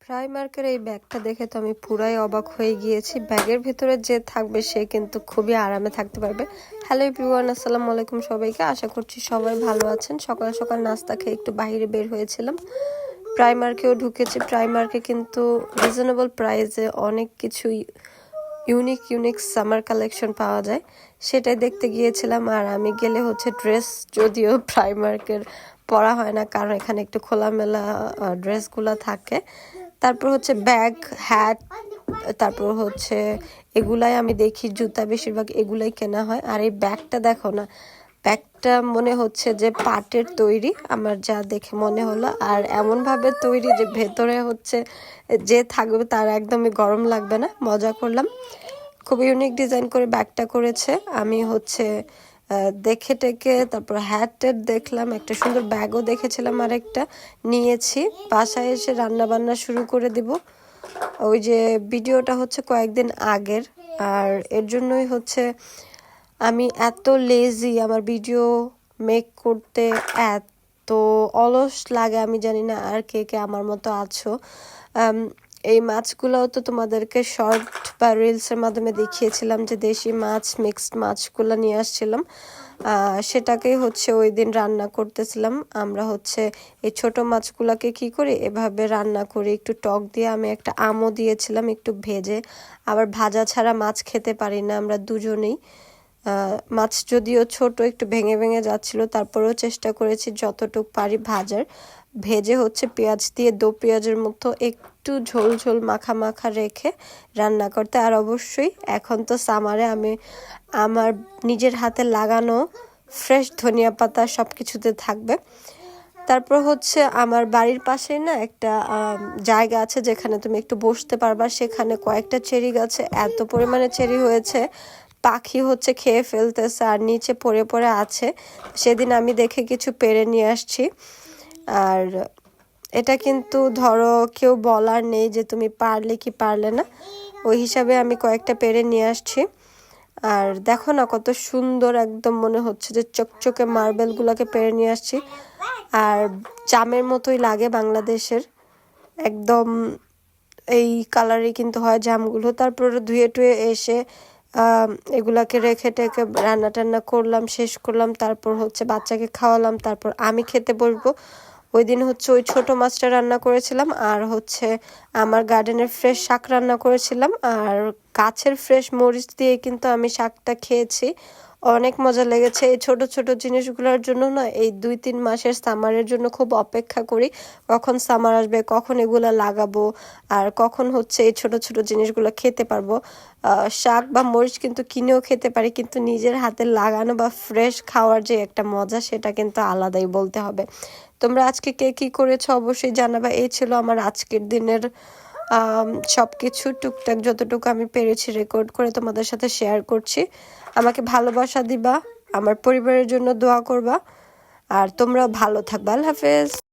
প্রাইমার্কের এই ব্যাগটা দেখে তো আমি পুরাই অবাক হয়ে গিয়েছি। ব্যাগের ভেতরে যে থাকবে সে কিন্তু খুবই আরামে থাকতে পারবে। হ্যালো এভরিওয়ান, আসসালামু আলাইকুম সবাইকে। আশা করছি সবাই ভালো আছেন। সকাল সকাল নাস্তা খেয়ে একটু বাইরে বের হয়েছিলাম, প্রাইমার্কেও ঢুকেছি। প্রাইমার্কে কিন্তু রিজনেবল প্রাইসে অনেক কিছুই ইউনিক সামার কালেকশন পাওয়া যায়, সেটাই দেখতে গিয়েছিলাম। আর আমি গেলে হচ্ছে ড্রেস যদিও প্রাইমার্কের পরা হয় না, কারণ এখানে একটু খোলামেলা ড্রেসগুলো থাকে। তারপর হচ্ছে ব্যাগ, হ্যাট, তারপর হচ্ছে এগুলাই আমি দেখি, জুতা বেশিরভাগ এগুলাই কেনা হয়। আর এই ব্যাগটা দেখো না, ব্যাগটা মনে হচ্ছে যে পাটের তৈরি, আমার যা দেখে মনে হলো। আর এমনভাবে তৈরি যে ভেতরে হচ্ছে যে থাকবে তার একদমই গরম লাগবে না। মজা করলাম, খুব ইউনিক ডিজাইন করে ব্যাগটা করেছে। আমি হচ্ছে দেখে টেকে তারপর হ্যাটের দেখলাম, একটা সুন্দর ব্যাগও দেখেছিলাম, আর একটা নিয়েছি। বাসায় এসে রান্না বান্না শুরু করে দিব। ওই যে ভিডিওটা হচ্ছে কয়েকদিন আগের, আর এর জন্যই হচ্ছে আমি এত লেজি, আমার ভিডিও মেক করতে এত অলস লাগে। আমি জানি না আর কে কে আমার মতো আছো। এই মাছগুলোও তো তোমাদেরকে শর্ট বা রিলসের মাধ্যমে দেখিয়েছিলাম যে দেশি মাছ, মিক্সড মাছগুলো নিয়ে আসছিলাম। সেটাকেই হচ্ছে ওই দিন রান্না করতেছিলাম। আমরা হচ্ছে এই ছোট মাছগুলোকে কি করি, এভাবে রান্না করি একটু টক দিয়ে। আমি একটা আমও দিয়েছিলাম একটু ভেজে, আবার ভাজা ছাড়া মাছ খেতে পারি না আমরা দুজনেই। মাছ যদিও ছোট, একটু ভেঙে ভেঙে যাচ্ছিল, তারপরেও চেষ্টা করেছি যতটুকু পারি ভাজার। ভেজে হচ্ছে পেঁয়াজ দিয়ে দো পেঁয়াজের মতো একটু ঝোল ঝোল মাখা মাখা রেখে রান্না করতে। আর অবশ্যই এখন তো সামারে আমি আমার নিজের হাতে লাগানো ফ্রেশ ধনিয়া পাতা সব কিছুতে থাকবে। তারপর হচ্ছে আমার বাড়ির পাশেই না একটা জায়গা আছে যেখানে তুমি একটু বসতে পারবা। সেখানে কয়েকটা চেরি গাছে এত পরিমাণে চেরি হয়েছে, পাখি হচ্ছে খেয়ে ফেলতেছে আর নিচে পড়ে পড়ে আছে। সেদিন আমি দেখে কিছু পেড়ে নিয়ে আসছি। আর এটা কিন্তু ধরো কেউ বলার নেই যে তুমি পারলে কি পারলে না, ওই হিসাবে আমি কয়েকটা পেড়ে নিয়ে আসছি। আর দেখো না কত সুন্দর, একদম মনে হচ্ছে যে চকচকে মার্বেলগুলোকে পেড়ে নিয়ে আসছি। আর জামের মতোই লাগে বাংলাদেশের, একদম এই কালারই কিন্তু হয় জামগুলো। তারপর ধুয়ে টুয়ে এসে এগুলাকে রেখে টেকে রান্না টান্না করলাম, শেষ করলাম। তারপর হচ্ছে বাচ্চাকে খাওয়ালাম, তারপর আমি খেতে বসবো। ওই দিন হচ্ছে ওই ছোট মাছটা রান্না করেছিলাম, আর হচ্ছে আমার গার্ডেনের ফ্রেশ শাক রান্না করেছিলাম। আর গাছের ফ্রেশ মরিচ দিয়ে কিন্তু আমি শাকটা খেয়েছি, অনেক মজা লেগেছে। এই ছোট ছোট জিনিসগুলোর জন্য না এই 2-3 মাসের সামারের জন্য খুব অপেক্ষা করি, কখন সামার আসবে, কখন এগুলা লাগাবো, আর কখন হচ্ছে এই ছোট ছোট জিনিসগুলো খেতে পারবো। শাক বা মরিচ কিন্তু কিনেও খেতে পারি, কিন্তু নিজের হাতে লাগানো বা ফ্রেশ খাওয়ার যে একটা মজা, সেটা কিন্তু আলাদাই বলতে হবে। তোমরা আজকে কে কি করেছো অবশ্যই জানাবা। এই ছিল আমার আজকের দিনের সবকিছু, টুকটাক যতটুকু আমি পেরেছি রেকর্ড করে তোমাদের সাথে শেয়ার করছি। আমাকে ভালোবাসা দিবা, আমার পরিবারের জন্য দোয়া করবা, আর তোমরাও ভালো থাকবা। আল্লাহ হাফেজ।